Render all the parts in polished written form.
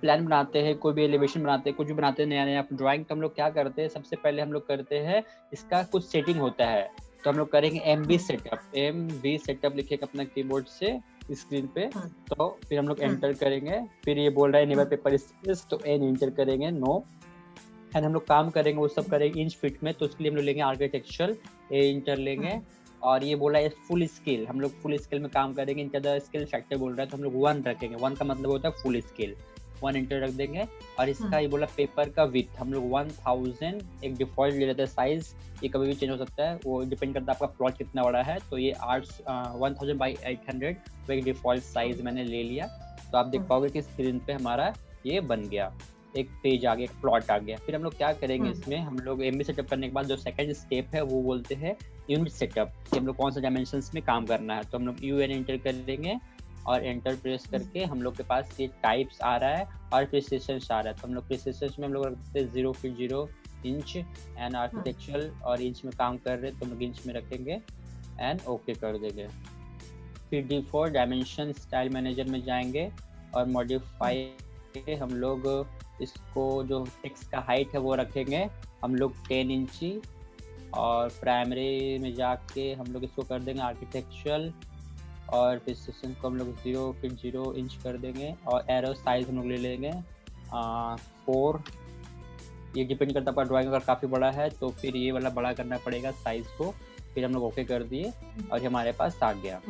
Plan बनाते हैं, कोई भी एलिवेशन बनाते हैं, कुछ भी बनाते हैं नया नया ड्राइंग, तो हम लोग क्या करते हैं, सबसे पहले हम लोग करते हैं इसका कुछ सेटिंग होता है। तो हम लोग करेंगे MV सेटअप लिखेगा अपना कीबोर्ड से स्क्रीन पे। तो फिर हम लोग एंटर करेंगे, फिर ये बोल रहा है नेवर पेपर स्पेस, तो एन एंटर करेंगे, नो। एंड हम लोग काम करेंगे, वो सब करेंगे इंच फीट में, तो उसके लिए हम लोग लेंगे आर्किटेक्चरल, ए इंटर लेंगे। और ये बोला है फुल स्केल, हम लोग फुल स्केल में काम करेंगे। इनका द स्केल फैक्टर बोल रहा है, तो हम लोग 1 रखेंगे। 1 का मतलब होता है फुल स्केल, 1 इंटर रख देंगे। और इसका ये बोला पेपर का विथ हम लोग 1000 एक डिफॉल्ट ले लेते हैं साइज, ये कभी भी चेंज हो सकता है, वो डिपेंड करता है आपका प्लॉट कितना बड़ा है। तो ये 1000 बाई 800 वो एक डिफॉल्ट साइज मैंने ले लिया। तो आप देख पाओगे कि स्क्रीन पे हमारा ये बन गया, एक पेज आ गया, एक प्लॉट आ गया। फिर हम लोग क्या करेंगे, इसमें हम लोग एमबी सेटअप करने के बाद जो सेकंड स्टेप है वो बोलते हैं यूनिट सेटअप, कि हम लोग कौन सा डायमेंशंस में काम करना है। तो हम लोग यूएन एंटर करेंगे और एंटर प्रेस करके हम लोग के पास ये टाइप्स आ रहा है और प्रिसिशन आ रहा है। तो हम लोग प्रिसिशन में हम लोग रखते हैं 0 फीट 0 इंच। एंड आर्किटेक्चरल और इंच में काम कर रहे हैं तो हम लोग इंच में रखेंगे एंड ओके कर देंगे। फिर डिफॉल्ट डायमेंशन स्टाइल मैनेजर में जाएंगे और मॉडिफाई हम लोग इसको जो टेक्स्ट का हाइट है वो रखेंगे हम लोग 10 इंची। और प्राइमरी में जाके हम लोग इसको कर देंगे आर्किटेक्चरल और प्रिसिशन को हम लोग 0 फीट 0 इंच कर देंगे। और एरो साइज हम लोग ले लेंगे 4। ये डिपेंड करता है ड्राइंग अगर काफ़ी बड़ा है तो फिर ये वाला बड़ा करना पड़ेगा साइज को। फिर हम लोग ओके कर दिए और हमारे पास आ गया।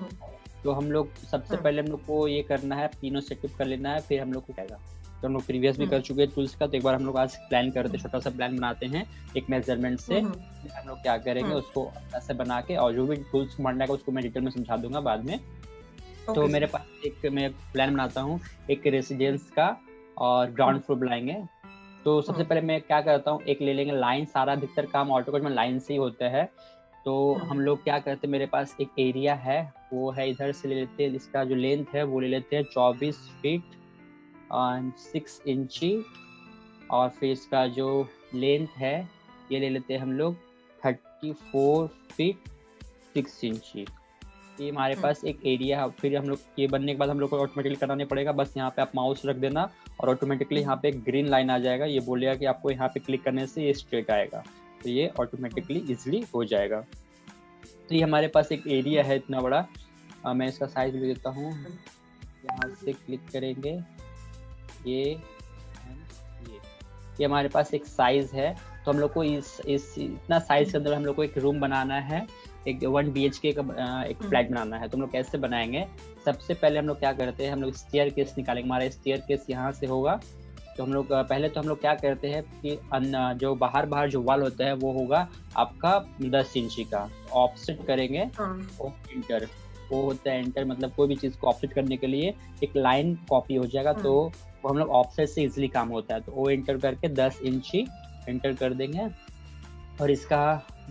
तो हम लोग सबसे पहले हम लोग को ये करना है, तीनों सेटअप कर लेना है, फिर हम लोग को आएगा। तो हम लोग प्रीवियस भी कर चुके हैं टूल्स का, तो एक बार हम लोग आज प्लान करते, छोटा सा प्लान बनाते हैं एक मेजरमेंट से। हम लोग क्या करेंगे उसको ऐसे बना के, और जो भी टूल्स मारना है उसको मैं डिटेल में समझा दूंगा बाद में। तो मेरे पास एक मैं प्लान बनाता हूँ एक रेसिडेंस का और ग्राउंड फ्लोर बनाएंगे। तो सबसे पहले मैं क्या करता हूँ, एक ले लेंगे लाइन, सारा अधिकतर काम ऑटोकैड में लाइन से ही होता है। तो हम लोग क्या करते हैं, मेरे पास एक एरिया है, वो है इधर से ले लेते हैं, इसका जो लेंथ है वो ले लेते हैं 24 फीट 6 इंची। और फिर इसका जो लेंथ है ये ले लेते हैं हम लोग 34 फीट 6 इंची। ये हमारे पास एक एरिया है। फिर हम लोग ये बनने के बाद हम लोग को ऑटोमेटिकली करना नहीं पड़ेगा, बस यहाँ पे आप माउस रख देना और ऑटोमेटिकली यहाँ पे एक ग्रीन लाइन आ जाएगा, ये बोलेगा कि आपको यहाँ पे क्लिक करने से ये स्ट्रेट आएगा, तो ये ऑटोमेटिकली इजीली हो जाएगा। तो ये हमारे पास एक एरिया है इतना बड़ा। मैं इसका साइज ले देता हूँ, यहाँ से क्लिक करेंगे ये हमारे पास एक साइज है। तो हम लोग को इस इतना साइज के अंदर हम लोग को एक रूम बनाना है, एक 1 BHK का एक फ्लैट बनाना है। तो हम लोग कैसे बनाएंगे, सबसे पहले हम लोग क्या करते हैं, हम लोग स्टेयर केस निकालेंगे। हमारा स्टेयर केस यहाँ से होगा। तो हम लोग पहले तो हम लोग क्या करते हैं कि जो बाहर जो वॉल होता है वो होगा आपका 10 इंची का, ऑफसेट करेंगे इंटर, वो होता है एंटर, मतलब कोई भी चीज़ को ऑफसेट करने के लिए एक लाइन कॉपी हो जाएगा, तो वो हम लोग ऑफसेट से इजीली काम होता है। तो वो एंटर करके 10 इंची एंटर कर देंगे। और इसका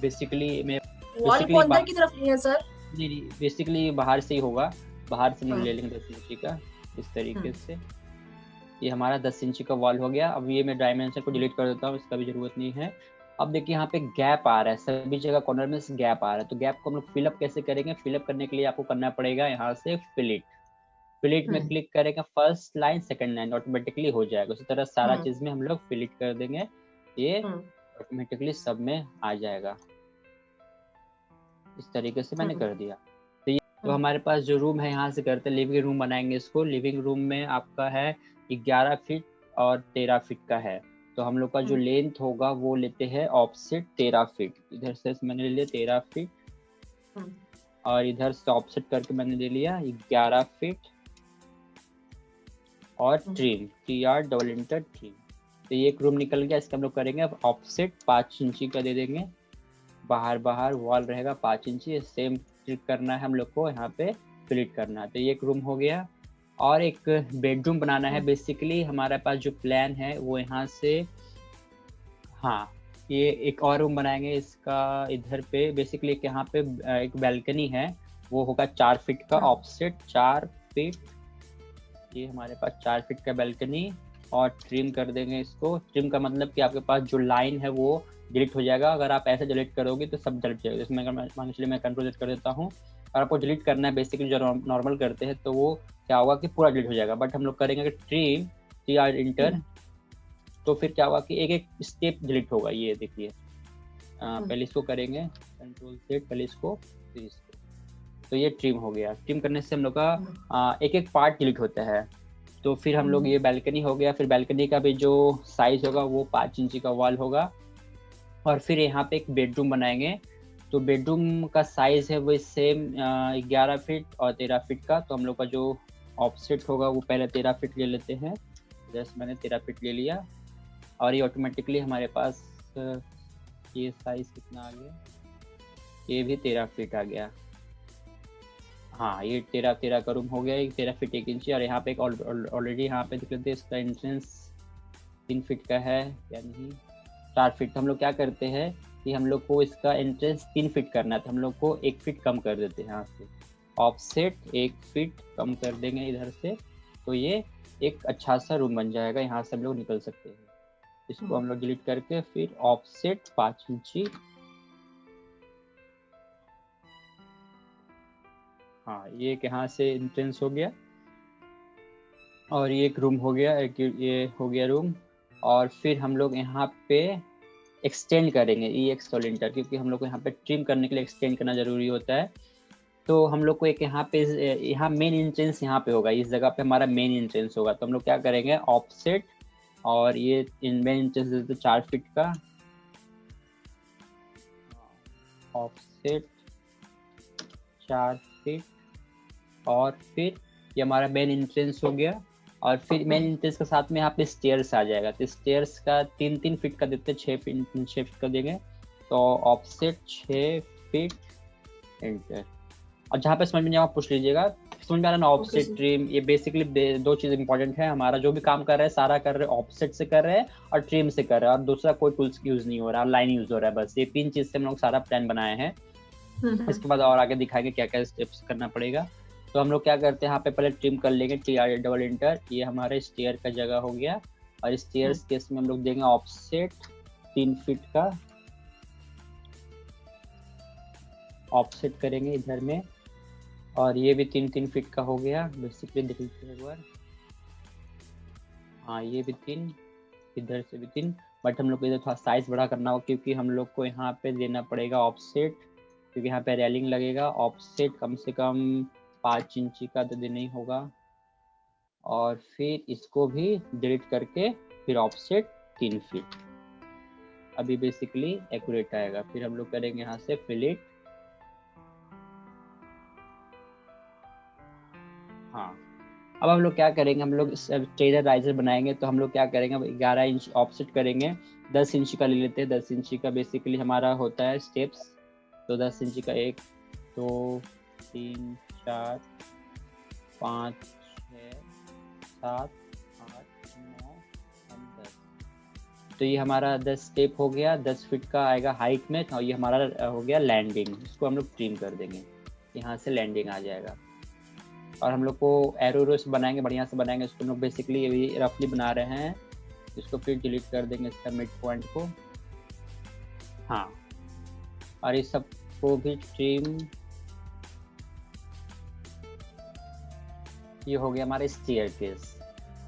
बेसिकली मैं वॉल को अंदर की तरफ है सर? नहीं, बेसिकली बाहर से ही होगा, बाहर से हम लोग ले लेंगे 10 इंची का इस तरीके से। ये हमारा 10 इंची का वॉल हो गया। अब ये मैं डायमेंशन को डिलीट कर देता हूँ, इसका भी जरूरत नहीं है। अब देखिए यहाँ पे गैप आ रहा है, सभी जगह कॉर्नर में गैप आ रहा है, तो गैप को हम लोग फिलअप कैसे करेंगे, फिलअप करने के लिए आपको करना पड़ेगा यहाँ से फिलिट में क्लिक करेंगे, first line second line automatically हो जाएगा। उसी तरह सारा चीज में हम लोग फिलिट कर देंगे, ये ऑटोमेटिकली सब में आ जाएगा। इस तरीके से मैंने कर दिया। तो हमारे पास जो रूम है यहाँ से करते हैं, लिविंग रूम बनाएंगे इसको। लिविंग रूम में आपका है 11 फीट और 13 फीट का है। तो हम लोग का जो लेंथ होगा वो लेते हैं ऑफसेट 13 फीट। इधर से मैंने ले लिया 13 फीट और इधर से ऑफसेट करके मैंने ले लिया 11 फीट और ट्रिम, TR ट्रिम। तो ये एक रूम निकल गया। इसका हम लोग करेंगे अब ऑफसेट 5 इंची का दे देंगे, बाहर वॉल रहेगा 5 इंची। सेम क्लिक करना है हम लोग को, यहाँ पे फिलिट करना है। तो ये एक रूम हो गया। और एक बेडरूम बनाना है। बेसिकली हमारे पास जो प्लान है वो यहाँ से, हाँ ये एक और रूम बनाएंगे इसका इधर पे। बेसिकली यहाँ पे एक बैल्कनी है, वो होगा 4 फीट का ऑफसेट 4 फीट। ये हमारे पास 4 फीट का बैल्कनी। और ट्रिम कर देंगे इसको। ट्रिम का मतलब कि आपके पास जो लाइन है वो डिलीट हो जाएगा। अगर आप ऐसे डिलीट करोगे तो सब डिलीट जाएगा। इसमें मैं कंट्रोल कर देता हूँ। और आपको डिलीट करना है बेसिकली जो नॉर्मल करते हैं तो वो क्या होगा कि पूरा डिलीट हो जाएगा। बट हम लोग करेंगे कि ट्रिम TR इंटर, तो फिर क्या होगा कि एक एक स्टेप डिलीट होगा। ये देखिए पहले इसको करेंगे कंट्रोल Z, पहले इसको फिर इसको, तो ये ट्रिम हो गया। ट्रिम करने से हम लोग का एक एक पार्ट डिलीट होता है। तो फिर हम लोग, ये बैल्कनी हो गया, फिर बैल्कनी का भी जो साइज होगा वो 5 इंची का वॉल होगा। और फिर यहाँ पे एक बेडरूम बनाएंगे, तो बेडरूम का साइज है वो सेम 11 फीट और 13 फीट का। तो हम लोग का जो ऑफसेट होगा वो पहले 13 फीट ले लेते हैं, जैसे मैंने 13 फीट ले लिया, और ये ऑटोमेटिकली हमारे पास ये साइज कितना आ गया, ये भी 13 फीट आ गया। हाँ, ये 13 का रूम हो गया, 13 फीट 1 इंची। और यहाँ पे एक ऑलरेडी यहाँ पे देख लेते हैं, इसका एंट्रेंस 3 फीट का है या नहीं, 4 फीट। हम लोग क्या करते हैं कि हम लोग को इसका एंट्रेंस 3 फीट करना है, तो हम लोग को 1 फीट कम कर देते हैं यहाँ से, ऑफसेट 1 फीट कम कर देंगे इधर से, तो ये एक अच्छा सा रूम बन जाएगा। यहाँ से हम लोग निकल सकते हैं। इसको हम लोग डिलीट करके फिर ऑफसेट 5 इंची, हाँ ये एक यहाँ से एंट्रेंस हो गया, और ये एक रूम हो गया, एक ये हो गया रूम। और फिर हम लोग यहाँ पे एक्सटेंड करेंगे EX सोलिंटर, क्योंकि हम लोग को यहाँ पे ट्रिम करने के लिए एक्सटेंड करना जरूरी होता है। तो हम लोग को एक यहाँ पे, यहाँ मेन एंट्रेंस यहाँ पे होगा, इस जगह पे हमारा मेन एंट्रेंस होगा। तो हम लोग क्या करेंगे, ऑफसेट, और ये मेन एंट्रेंस देते 4 फीट का, ऑफसेट 4 फीट, और फिर ये हमारा मेन एंट्रेंस हो गया। और फिर मेन एंट्रेंस के साथ में यहाँ पे स्टेयर्स आ जाएगा, तो स्टेयर्स का 3 फीट का देते हैं, 6 फीट का देंगे। तो ऑफसेट 6 फीट एंटर। और जहाँ पे समझ में आप पूछ लीजिएगा, समझ में आ रहा ना, ऑफसेट ट्रिम, ये बेसिकली 2 चीज इंपॉर्टेंट है। हमारा जो भी काम कर रहे हैं सारा कर रहे हैं ऑफसेट से कर रहे हैं और ट्रिम से कर रहे हैं, और दूसरा कोई टूल्स यूज नहीं हो रहा, लाइन यूज हो रहा है, बस ये 3 चीज से हम लोग सारा प्लान बनाए हैं। इसके बाद और आगे दिखाएंगे क्या क्या स्टेप्स करना पड़ेगा। तो हम लोग क्या करते हैं, यहाँ पे पहले ट्रिम कर लेंगे, TR डबल इंटर, ये हमारे स्टेयर का जगह हो गया। और स्टेयर्स केस में हम लोग देंगे ऑफसेट 3 फीट का, ऑफसेट करेंगे इधर में, और ये भी 3 फीट का हो गया। बेसिकली देख लीजिए एक बार, हाँ ये भी 3, इधर से भी 3, बट हम लोग को इधर थोड़ा साइज बड़ा करना होगा, क्योंकि हम लोग को यहाँ पे देना पड़ेगा ऑफसेट, क्योंकि यहाँ पे रेलिंग लगेगा। ऑफसेट कम से कम 5 इंची का तो देना ही होगा। और फिर इसको भी डिलीट करके फिर ऑफसेट 3 फीट, अभी बेसिकली एक्यूरेट आएगा। फिर हम लोग करेंगे यहाँ से फिलिट, हाँ। अब हम लोग क्या करेंगे, हम लोग टेलर राइजर बनाएंगे, तो हम लोग क्या करेंगे, 11 इंच ऑफसेट करेंगे, 10 इंची का ले लेते हैं। 10 इंची का बेसिकली हमारा होता है स्टेप्स, तो 10 इंची का 1 2 3 4 5 6 7 8 9 10, तो ये हमारा 10 स्टेप हो गया, 10 फीट का आएगा हाइट में। तो ये हमारा हो गया लैंडिंग, इसको हम लोग ट्रिम कर देंगे, यहाँ से लैंडिंग आ जाएगा। और हम लोग को एरो से बनाएंगे, बढ़िया से बनाएंगे इसको हम लोग, बेसिकली अभी रफली बना रहे हैं। इसको फिर डिलीट कर देंगे इसका मिड पॉइंट को, हाँ। और इस सब को भी ट्रिम, ये हो गया हमारे स्टेयरकेस।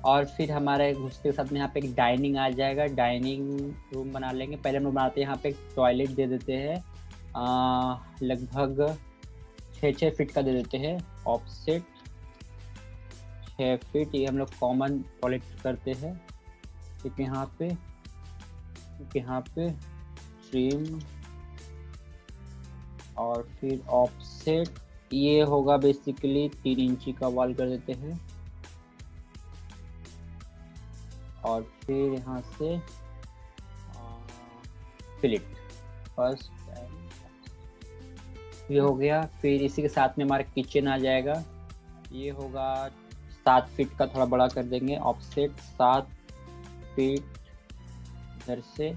और फिर हमारे घुसते के साथ में यहाँ पे एक डाइनिंग आ जाएगा, डाइनिंग रूम बना लेंगे। पहले हम लोग बनाते हैं यहाँ पे एक टॉयलेट दे देते हैं, लगभग 6 फीट का दे देते हैं, ऑफसेट 6 फीट। ये हम लोग कॉमन टॉयलेट करते हैं, क्योंकि यहाँ पे ट्रिम, और फिर ऑफसेट ये होगा बेसिकली 3 इंची का वॉल कर देते हैं। और फिर यहाँ से फिलिट फर्स्ट, ये हो गया। फिर इसी के साथ में हमारा किचन आ जाएगा, ये होगा 7 फीट का, थोड़ा बड़ा कर देंगे, ऑफसेट 7 फीट इधर से।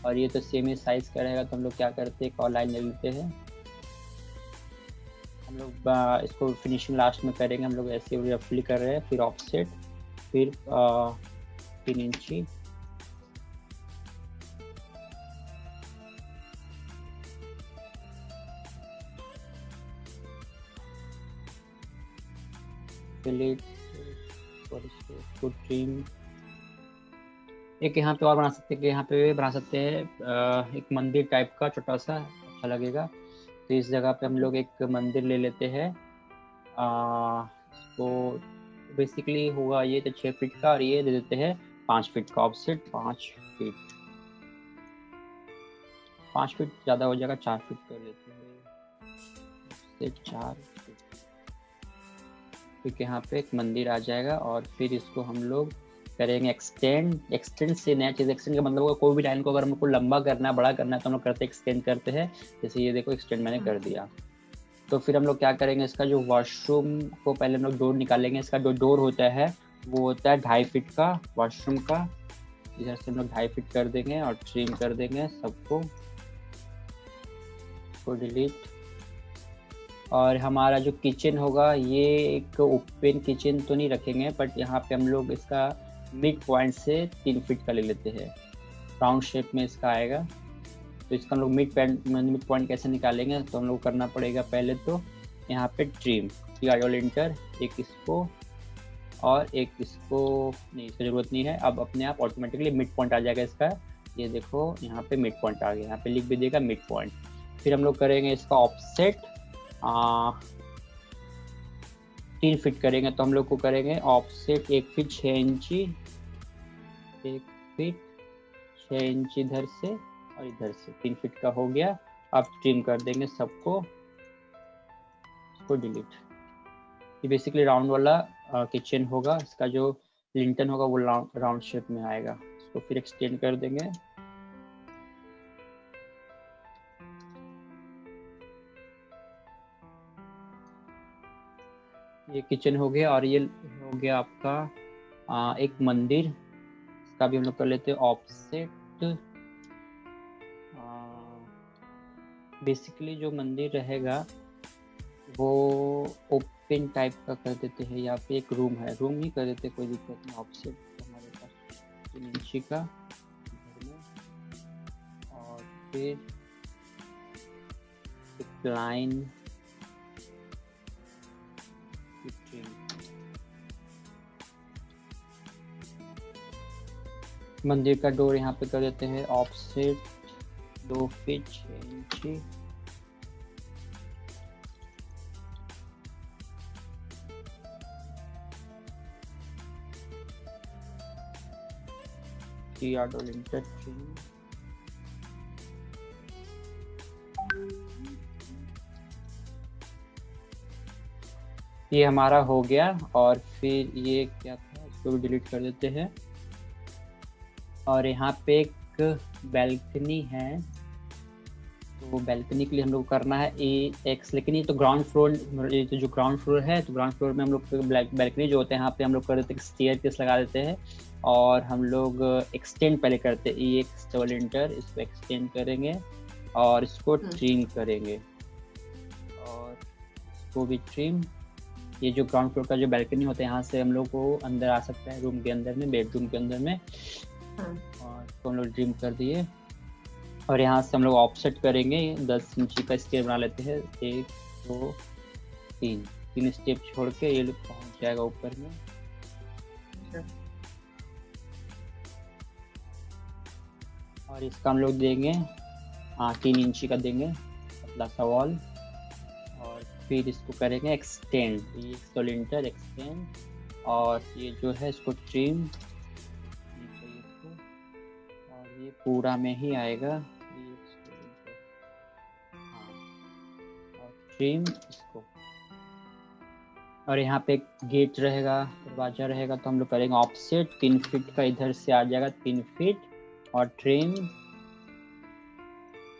और ये तो सेम ही साइज का रहेगा, तो हम लोग क्या करते हैं, एक और लाइन ले लेते हैं। हम लोग इसको फिनिशिंग लास्ट में करेंगे, हम लोग ऐसे रफली कर रहे हैं। फिर ऑफसेट, फिर 3 इंची, फिलिट, और इसको ट्रिम एक यहाँ पे और बना सकते हैं कि यहाँ पे बना सकते हैं एक मंदिर टाइप का छोटा सा, अच्छा लगेगा। तो इस जगह पे हम लोग एक मंदिर ले लेते हैं। तो बेसिकली होगा ये तो 6 फीट का, और ये दे देते हैं 5 फीट का ऑफसेट। 5 फीट, 5 फीट ज़्यादा हो जाएगा, 4 फीट कर लेते हैं, 4 फीट। क्योंकि यहाँ पे एक मंदिर आ जाएगा, और फिर इसको हम लोग करेंगे एक्सटेंड। एक्सटेंड से नया चीज़, एक्सटेंड का मतलब होगा कोई भी लाइन को अगर हमको लंबा करना है, बड़ा करना है, तो हम लोग करते एक्सटेंड करते हैं। जैसे ये देखो एक्सटेंड मैंने कर दिया। तो फिर हम लोग क्या करेंगे, इसका जो वॉशरूम को पहले हम लोग डोर निकालेंगे। इसका जो डोर होता है वो होता है 2.5 फीट का वॉशरूम का। इधर से हम लोग 2.5 फीट कर देंगे और ट्रिम कर देंगे सबको, डिलीट। और हमारा जो किचन होगा, ये एक ओपन किचन तो नहीं रखेंगे, बट यहाँ पे हम लोग इसका मिड पॉइंट से 3 फीट का ले लेते हैं, राउंड शेप में इसका आएगा। तो इसका हम लोग मिड पॉइंट कैसे निकालेंगे, तो हम लोग करना पड़ेगा पहले तो यहाँ पे ट्रिम इंटर, एक इसको और एक इसको, नहीं इसकी ज़रूरत नहीं है। अब अपने आप ऑटोमेटिकली मिड पॉइंट आ जाएगा इसका। ये देखो यहाँ पे मिड पॉइंट आ गया, यहाँ पे लिख भी देगा मिड पॉइंट। फिर हम लोग करेंगे इसका ऑफसेट 3 फीट करेंगे। तो हम लोग को करेंगे ऑफसेट 1 फीट 6 इंची, 1 फीट 6 इंच इधर से और इधर से 3 फीट का हो गया। अब ट्रिम कर देंगे सबको, इसको डिलीट। ये बेसिकली राउंड वाला किचन होगा। इसका जो लिंटन होगा वो राउंड शेप में आएगा। इसको फिर एक्सटेंड कर देंगे। ये किचन हो गया, और ये हो गया आपका एक मंदिर। इसका भी हम लोग कर लेते हैं ऑफसेट। बेसिकली जो मंदिर रहेगा वो ओपन टाइप का कर देते हैं, या फिर एक रूम है, रूम ही कर देते हैं, कोई दिक्कत नहीं। ऑफसेट हमारे पास 3 इंची का में, और फिर एक लाइन मंदिर का डोर यहाँ पे कर देते हैं ऑफसेट 2 फीट 6 इंची। ये हमारा हो गया। और फिर ये क्या था, इसको भी डिलीट कर देते हैं। और यहाँ पे एक बैल्कनी है, तो बैल्कनी के लिए हम लोग करना है एक्स, लेकिन ये तो ग्राउंड फ्लोर, ये तो जो ग्राउंड फ्लोर है, तो ग्राउंड फ्लोर में हम लोग बैल्कनी जो होते हैं, यहाँ पे हम लोग कर देते हैं स्टेयर केस लगा देते हैं, और हम लोग एक्सटेंड पहले करते हैं। ये एक्सटेबल इंटर, इसको एक्सटेंड करेंगे और इसको ट्रिम करेंगे, और इसको भी ट्रिम। ये जो ग्राउंड फ्लोर का जो बैल्कनी होता है, यहाँ से हम लोग को अंदर आ सकता है, रूम के अंदर में, बेडरूम के अंदर में। और इसको हम लोग ट्रिम कर दिए। और यहाँ से हम लोग ऑफसेट करेंगे, 10 इंची का स्टेयर बना लेते हैं। 1 2 3 स्टेप छोड़ के ये लोग पहुँच जाएगा ऊपर में। और इसका हम लोग देंगे 3 इंची का देंगे, पतला सा वॉल। और फिर इसको करेंगे एक्सटेंड, ये एक्सटेंड एक्सटेंड, और ये जो है इसको ट्रिम, और ये पूरा में ही आएगा, और ट्रिम इसको। और यहाँ पे एक गेट रहेगा, दरवाजा रहेगा, तो हम लोग करेंगे ऑफसेट 3 फीट का, इधर से आ जाएगा 3 फीट, और ट्रिम।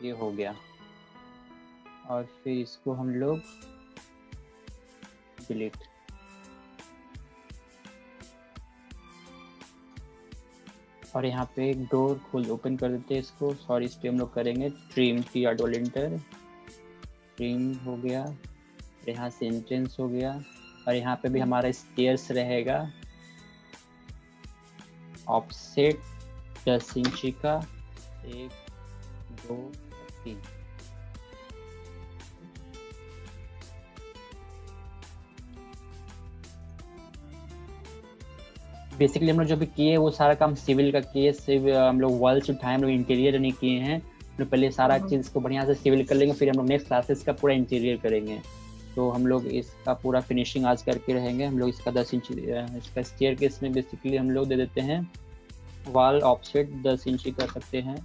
ये हो गया। और फिर इसको हम लोग डिलीट। और यहाँ पे एक डोर खोल ओपन कर देते हैं इसको, सॉरी इस पे हम लोग करेंगे ट्रिम की इंटर। ट्रिम हो गया, यहाँ से एंट्रेंस हो गया। और यहाँ पे भी हमारा स्टेयर्स रहेगा, ऑफसेट 10 इंची का, 1 2 3। बेसिकली हम लोग जो भी किए वो सारा काम सिविल का किए, सिविल हम लोग वॉल्स उठाए, हम लोग इंटीरियर नहीं किए हैं। हम लोग पहले सारा चीज़ को बढ़िया से सिविल कर लेंगे, फिर हम लोग नेक्स्ट क्लासेस का पूरा इंटीरियर करेंगे। तो हम लोग इसका पूरा फिनिशिंग आज करके रहेंगे। हम लोग इसका 10 इंच इसका स्टेयर केस में बेसिकली हम लोग दे देते हैं वॉल ऑफसेट 10 इंच कर सकते हैं।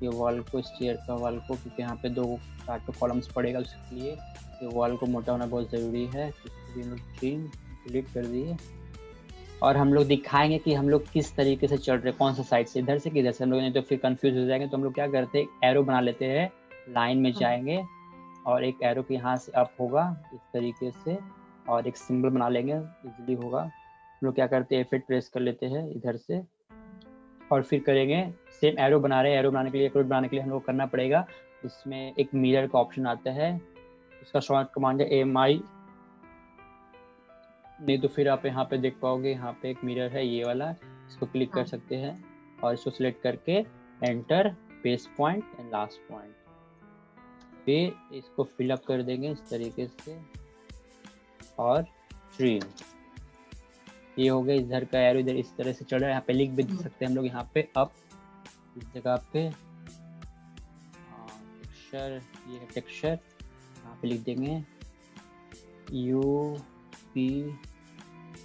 ये वॉल को, स्टेयर का वॉल को, क्योंकि यहाँ पे 2 काटो कॉलम्स पड़ेगा, उसके लिए ये वॉल को मोटा होना बहुत ज़रूरी है। इसको भी हम लोग डिलीट कर दिए। और हम लोग दिखाएंगे कि हम लोग किस तरीके से चढ़ रहे, कौन सा साइड से, इधर से किधर से। हम लोग नहीं तो फिर कंफ्यूज हो जाएंगे। तो हम लोग क्या करते हैं, एरो बना लेते हैं, लाइन में जाएंगे और एक एरो के यहाँ से अप होगा इस तरीके से, और एक सिंबल बना लेंगे, इजीली होगा। हम लोग क्या करते हैं, F8 प्रेस कर लेते हैं इधर से, और फिर करेंगे सेम एरो बना रहे हैं। एरो बनाने के लिए, एक रोड बनाने के लिए हम लोग करना पड़ेगा, इसमें एक मिरर का ऑप्शन आता है, उसका शॉर्ट कमांड है AMI। नहीं तो फिर आप यहाँ पे देख पाओगे, यहाँ पे एक मिरर है ये वाला, इसको क्लिक कर सकते हैं और इसको सिलेक्ट करके enter, base point and last point, फिर इसको फिलअप कर देंगे इस तरीके से, और ट्रिम। ये हो गया इधर का एरो, इधर इस तरह से चढ़ रहा है। यहाँ पे लिख भी दे सकते हैं हम लोग, यहाँ पे अप, इस जगह पे टेक्सचर, ये है टेक्सचर, यहाँ पे लिख देंगे UP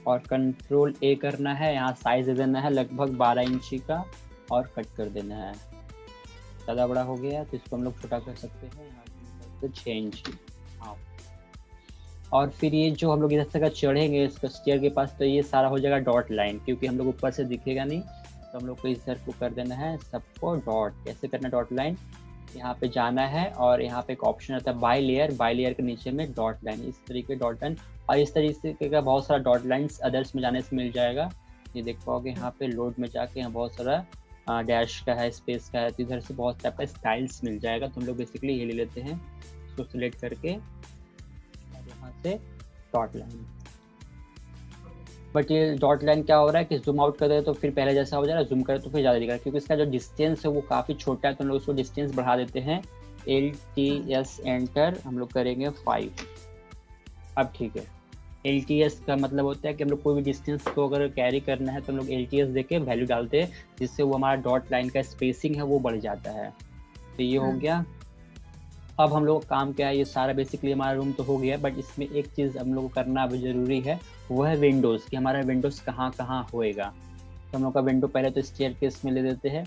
और कंट्रोल A करना है। यहाँ साइज दे देना है लगभग 12 इंची का और कट कर देना है। ज़्यादा बड़ा हो गया तो इसको हम लोग छोटा कर सकते हैं, यहाँ पे 6 इंची। हाँ, और फिर ये जो हम लोग इधर से चढ़ेंगे इसको स्टेयर के पास, तो ये सारा हो जाएगा डॉट लाइन, क्योंकि हम लोग ऊपर से दिखेगा नहीं। तो हम लोग को इधर को कर देना है सबको डॉट। कैसे करना डॉट लाइन, यहाँ पे जाना है और यहाँ पे एक ऑप्शन आता है बाय लेयर, बाय लेयर के नीचे में डॉट लाइन, इस तरीके डॉट लाइन। और इस तरीके का बहुत सारा डॉट लाइन्स अदर्स में जाने से मिल जाएगा। ये देख पाओगे यहाँ पे लोड में जाके यहाँ बहुत सारा डैश का है, स्पेस का है, तो इधर से बहुत टाइप का स्टाइल्स मिल जाएगा। तो हम लोग बेसिकली ये ले लेते हैं, इसको सिलेक्ट करके और यहाँ से डॉट लाइन। बट ये डॉट लाइन क्या हो रहा है कि जूम आउट कर दे तो फिर पहले जैसा हो जा रहा है, जूम करे तो फिर ज़्यादा दिख रहा है, क्योंकि इसका जो डिस्टेंस है वो काफ़ी छोटा है। तो हम लोग उसको डिस्टेंस बढ़ा देते हैं, LTS एंटर, हम लोग करेंगे 5। अब ठीक है, LTS का मतलब होता है कि हम लोग कोई भी डिस्टेंस को अगर कैरी करना है तो हम लोग LTS देके वैल्यू डालते हैं, जिससे वो हमारा डॉट लाइन का स्पेसिंग है वो बढ़ जाता है। तो ये हो गया। अब हम लोग काम क्या है, ये सारा बेसिकली हमारा रूम तो हो गया, बट इसमें एक चीज़ हम लोग को करना अभी ज़रूरी है, वो है विंडोज़, कि हमारा विंडोज़ कहाँ कहाँ होएगा। तो हम लोग का विंडो पहले तो स्टेयर केस में ले देते हैं,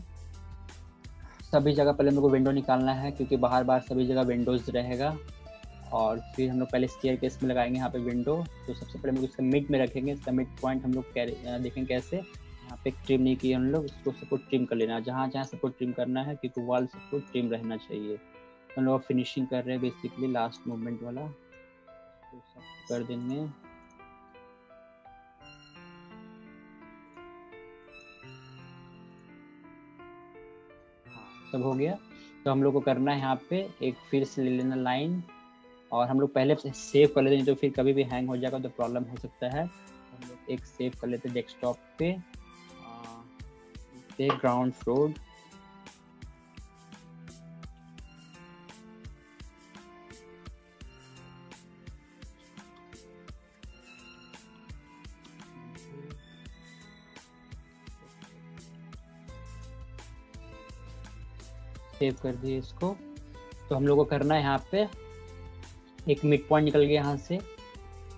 सभी जगह पहले हम लोग को विंडो निकालना है, क्योंकि बाहर बाहर सभी जगह विंडोज़ रहेगा। और फिर हम लोग पहले स्टेयर केस में लगाएंगे यहाँ पे विंडो। तो सबसे पहले हम लोग इसका मिड में रखेंगे, इसका मिड पॉइंट हम लोग देखेंगे कैसे। यहाँ पे ट्रिम नहीं किया हम लोग, इसको सबको ट्रिम कर लेना, जहाँ जहाँ सबको ट्रिम करना है, क्योंकि वॉल सबको ट्रिम रहना चाहिए। हम लोग फिनिशिंग कर रहे हैं बेसिकली लास्ट मूवमेंट वाला, तो सब कर देंगे। हाँ, सब हो गया। तो हम लोग को करना है यहाँ पे एक फिर से ले लेना लाइन, और हम लोग पहले से सेव कर लेते हैं, तो फिर कभी भी हैंग हो जाएगा तो प्रॉब्लम हो सकता है। हम लोग एक सेव कर लेते हैं डेस्कटॉप पे, ग्राउंड फ्लोर। सेव कर दिए इसको। तो हम लोग को करना है यहाँ पे एक मिड पॉइंट निकल गया यहाँ से,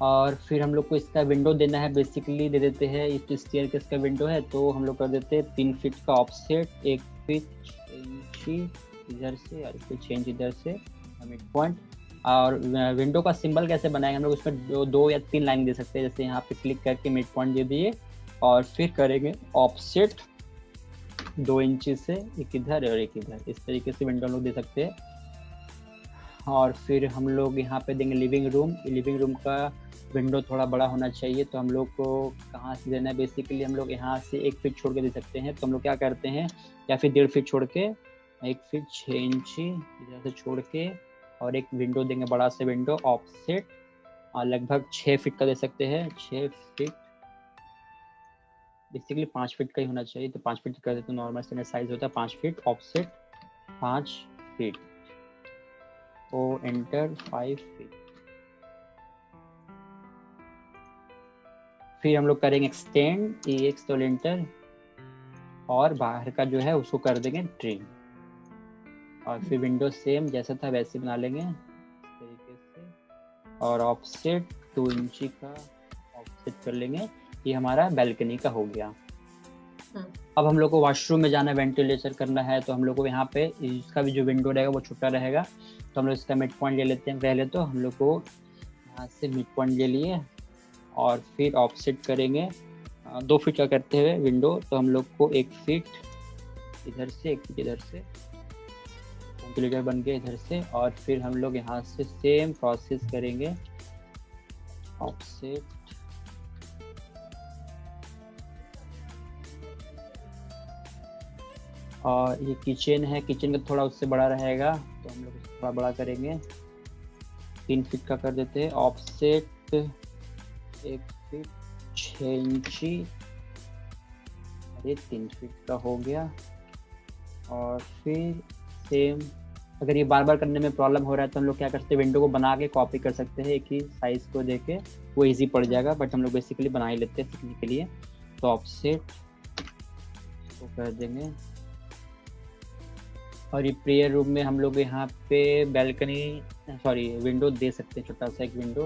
और फिर हम लोग को इसका विंडो देना है, बेसिकली दे देते हैं इस स्टेयर केस का विंडो है, तो हम लोग कर देते हैं 3 फीट का ऑफसेट, 1 फीट 6 इंची इधर से और फिर 6 इंच इधर से मिड पॉइंट। और विंडो का सिंबल कैसे बनाएंगे, हम लोग उसमें 2 या 3 लाइन दे सकते हैं, जैसे यहाँ पे क्लिक करके मिड पॉइंट दे दिए, और फिर करेंगे ऑफसेट 2 इंची से, एक इधर और एक इधर, इस तरीके से विंडो लोग दे सकते हैं। और फिर हम लोग यहाँ पे देंगे लिविंग रूम। लिविंग रूम का विंडो थोड़ा बड़ा होना चाहिए, तो हम लोग को कहाँ से देना है, बेसिकली हम लोग यहाँ से 1 फीट छोड़ के दे सकते हैं। तो हम लोग क्या करते हैं, या फिर 1.5 फीट छोड़ के 1 फीट 6 इंची इधर से छोड़ के, और एक विंडो देंगे बड़ा सा विंडो ऑफसेट, और लगभग 6 फीट का दे सकते हैं। 6 फीट बेसिकली 5 फीट का ही होना चाहिए, तो 5 फीट कर देते, तो नॉर्मल स्टैंडर्ड साइज होता है 5 फीट ऑफसेट 5 फीट। ओ एंटर 5 फीट। फिर हम लोग करेंगे एक्सटेंड EX तो लेंटर, और बाहर का जो है उसको कर देंगे ट्रिम, और फिर विंडो सेम जैसा था वैसे बना लेंगे इस तरीके से, और ऑफसेट 2 इंची का ऑफसेट कर लेंगे। ये हमारा बैल्कनी का हो गया। अब हम लोग को वॉशरूम में जाना, वेंटिलेशन करना है, तो हम लोग को यहाँ पे इसका भी जो विंडो रहेगा वो छोटा रहेगा, तो हम लोग इसका मिड पॉइंट ले लेते हैं। पहले तो हम लोग को यहाँ से मिड पॉइंट ले लिए और फिर ऑफसेट करेंगे 2 फीट का करते हुए विंडो, तो हम लोग को 1 फीट इधर से 1 फीट इधर से वेंटिलेटर बन गया इधर से, और फिर हम लोग यहाँ से सेम प्रोसेस करेंगे ऑफसेट और ये किचन है, किचन का थोड़ा उससे बड़ा रहेगा तो हम लोग उससे थोड़ा बड़ा करेंगे, 3 फीट का कर देते हैं। ऑफसेट 1 फीट 6 इंची, ये 3 फीट का हो गया। और फिर सेम, अगर ये बार बार करने में प्रॉब्लम हो रहा है तो हम लोग क्या करते हैं, विंडो को बना के कॉपी कर सकते हैं एक ही साइज को देके, वो इजी पड़ जाएगा, बट हम लोग बेसिकली बना ही लेते हैं सीखने के लिए। तो ऑफसेट को कर देंगे, और ये प्रेयर रूम में हम लोग यहाँ पे विंडो दे सकते हैं, छोटा सा एक विंडो।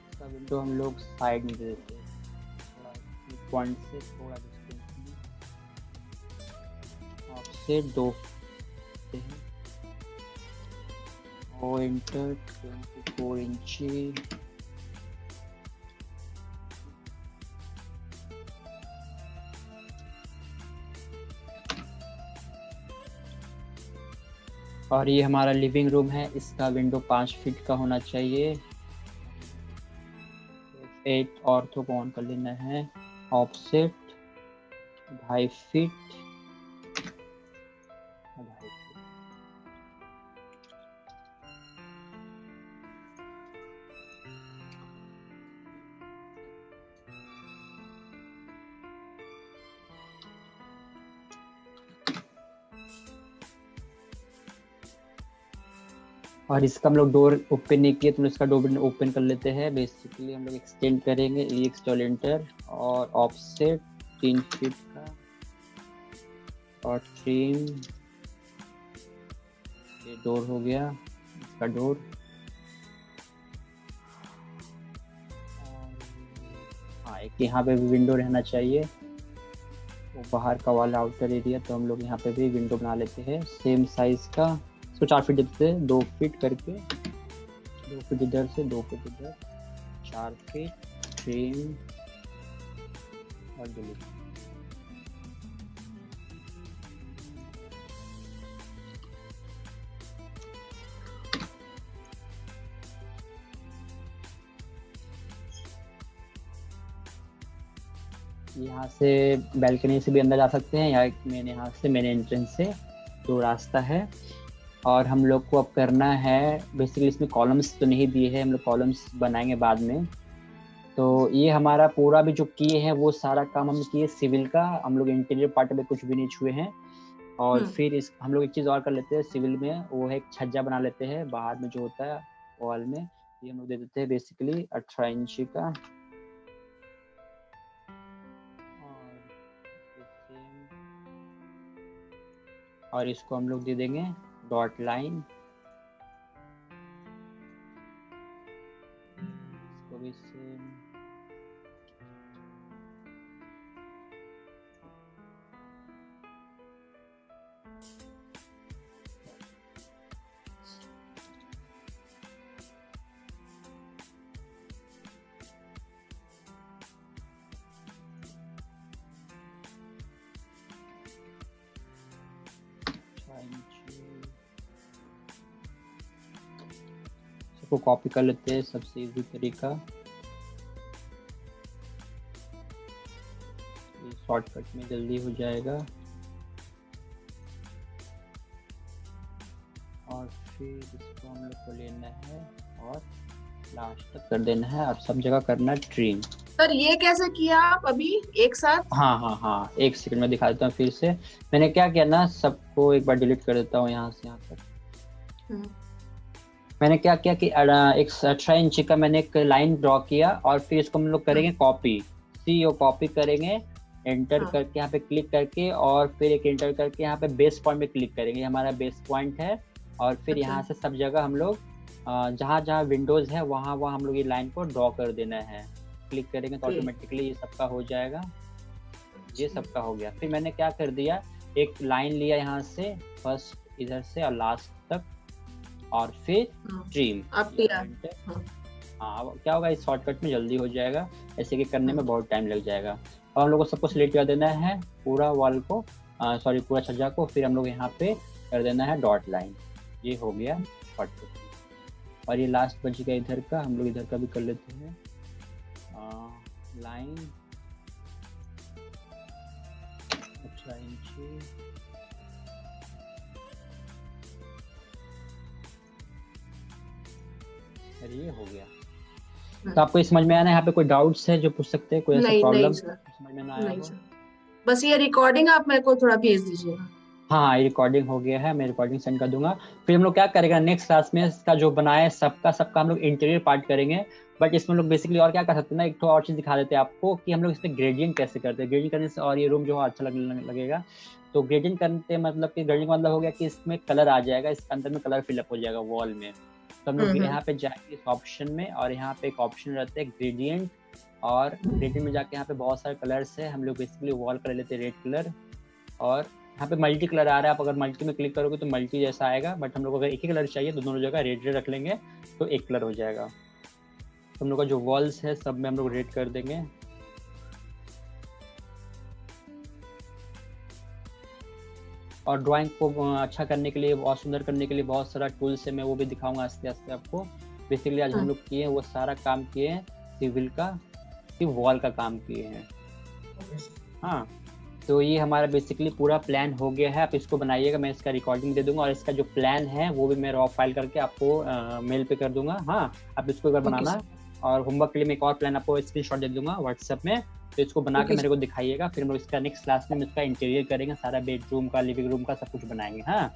इसका विंडो हम लोग साइड में दे देते हैं, पॉइंट से थोड़ा डिस्टेंस में। ऑफसेट 2 और इंटर 24 इंची, और ये हमारा लिविंग रूम है, इसका विंडो 5 फीट का होना चाहिए। 8 ऑर्थो को ऑन कर लेना है। Offset 2.5 feet, 2.5 feet. और इसका हम लोग डोर ओपन नहीं किए तो इसका डोर ओपन कर लेते हैं। बेसिकली हम लोग एक्सटेंड करेंगे EX तो लेंटर और ऑफसेट 3 फीट का, और ट्रिम, ये डोर हो गया इसका डोर। हाँ, एक यहाँ पे भी विंडो रहना चाहिए, वो बाहर का वाला आउटर एरिया, तो हम लोग यहाँ पे भी विंडो बना लेते हैं सेम साइज का। इसको 4 फीट देते हैं, 2 फीट करके, 2 फीट इधर से 2 फीट इधर, 4 फीट, ट्रिम और डिलीट। यहाँ से बैल्कनी से भी अंदर जा सकते हैं, या यहाँ से मेन एंट्रेंस से 2 रास्ता है। और हम लोग को अब करना है, बेसिकली इसमें कॉलम्स तो नहीं दिए हैं, हम लोग कॉलम्स बनाएंगे बाद में। तो ये हमारा पूरा भी जो किए हैं वो सारा काम हम किए सिविल का, हम लोग इंटीरियर पार्ट में कुछ भी नहीं छुए हैं। और फिर हम लोग एक चीज़ और कर लेते हैं सिविल में, वो है एक छज्जा बना लेते हैं बाहर में जो होता है वॉल में, ये हम लोग दे देते हैं बेसिकली 18 इंची का। और इसको हम लोग दे देंगे डॉट लाइन, इसको भी सेम। इसको कॉपी कर लेते हैं, सबसे इजी तरीका शॉर्टकट में जल्दी हो जाएगा। और फिर इसको हम लोग को लेना है और लास्ट तक कर देना है, और सब जगह करना ट्रिम। सर ये कैसे किया आप अभी एक साथ? हाँ, एक सेकंड में दिखा देता हूँ फिर से। मैंने क्या किया ना, सबको एक बार डिलीट कर देता हूँ यहाँ से यहाँ तक। हम्म, मैंने क्या किया कि एक 18 इंची का मैंने एक लाइन ड्रॉ किया और फिर इसको हम लोग करेंगे कॉपी, सी ओ कॉपी करेंगे, एंटर हाँ, करके यहाँ पे क्लिक करके और फिर एक एंटर करके यहाँ पे बेस पॉइंट पे क्लिक करेंगे, हमारा बेस पॉइंट है। और फिर अच्छा, यहाँ से सब जगह हम लोग जहाँ जहाँ विंडोज है वहाँ वहाँ हम लोग ये लाइन को ड्रॉ कर देना है। क्लिक करेंगे तो ओके, ऑटोमेटिकली ये सबका हो जाएगा। ये अच्छा, सबका हो गया। फिर मैंने क्या कर दिया, एक लाइन लिया यहाँ से फर्स्ट इधर से और लास्ट तक और फिर हाँ, ट्रिम अब किया, किया, एंटर। हाँ, हाँ, अब क्या होगा, इस शॉर्टकट में जल्दी हो जाएगा, ऐसे कि करने में हाँ, बहुत टाइम लग जाएगा। और हम लोग को सबको सिलेक्ट कर देना है पूरा वॉल को, सॉरी पूरा छज्जा को। फिर हम लोग यहाँ पे कर देना है डॉट लाइन। ये हो गया शॉर्टकट। और ये लास्ट बच गया इधर का, हम लोग इधर का भी कर लेते हैं लाइन 18 इंची। अरे ये हो गया। तो आपको ये समझ में आना है, यहाँ पे कोई डाउट्स है जो पूछ सकते हैं, कोई ऐसा नहीं नहीं प्रॉब्लम सर, समझ में ना आया नहीं हो? सर, बस ये रिकॉर्डिंग आप मेरे को थोड़ा भेज दीजिएगा। हाँ, ये रिकॉर्डिंग हो गया है, मैं रिकॉर्डिंग सेंड कर दूंगा। फिर हम लोग क्या करेंगे नेक्स्ट क्लास में, इसका जो बनाए सबका सबका हम लोग इंटीरियर पार्ट करेंगे। बट इसमें हम लोग बेसिकली और क्या कर सकते हैं ना, एक तो और चीज दिखा देते हैं आपको कि हम लोग इसमें ग्रेडियंट कैसे करते हैं। ग्रेडियंट करने से और ये रूम जो है अच्छा लगेगा। तो ग्रेडियंट करते मतलब कि ग्रेडियंट मतलब हो गया कि इसमें कलर आ जाएगा, इसके अंदर में कलर फिलअप हो जाएगा वॉल में। तो हम लोग यहाँ पे जाएंगे इस ऑप्शन में और यहाँ पे एक ऑप्शन रहता है ग्रेडियंट। और ग्रेडियंट में जाके यहाँ पे बहुत सारे कलर्स है, हम लोग बेसिकली वॉल कलर लेते हैं रेड कलर। और यहाँ पे मल्टी कलर आ रहा है, आप अगर मल्टी में क्लिक करोगे तो मल्टी जैसा आएगा। बट हम लोग अगर एक ही कलर चाहिए तो दोनों जगह रेड रेड रख लेंगे तो एक कलर हो जाएगा। तो हम लोग का जो वॉल्स है सब में हम लोग रेड कर देंगे। और ड्राइंग को अच्छा करने के लिए, बहुत सुंदर करने के लिए बहुत सारा टूल्स है, मैं वो भी दिखाऊंगा आस्ते आस्ते आपको। बेसिकली आज हम लोग किए हैं वो सारा काम किए हैं सिविल का, सिर्फ वॉल का काम किए हैं। हाँ, तो ये हमारा बेसिकली पूरा प्लान हो गया है। आप इसको बनाइएगा, मैं इसका रिकॉर्डिंग दे दूंगा और इसका जो प्लान है वो भी मैं रॉ फाइल करके आपको मेल पे कर दूंगा। हाँ, आप इसको एक बार बनाना। और होमवर्क के लिए मैं एक और प्लान आपको स्क्रीनशॉट दे दूंगा व्हाट्सएप में, तो इसको बना के मेरे को दिखाइएगा। फिर हम लोग इसका नेक्स्ट क्लास में इसका इंटीरियर करेंगे, सारा बेडरूम का, लिविंग रूम का सब कुछ बनाएंगे। हाँ।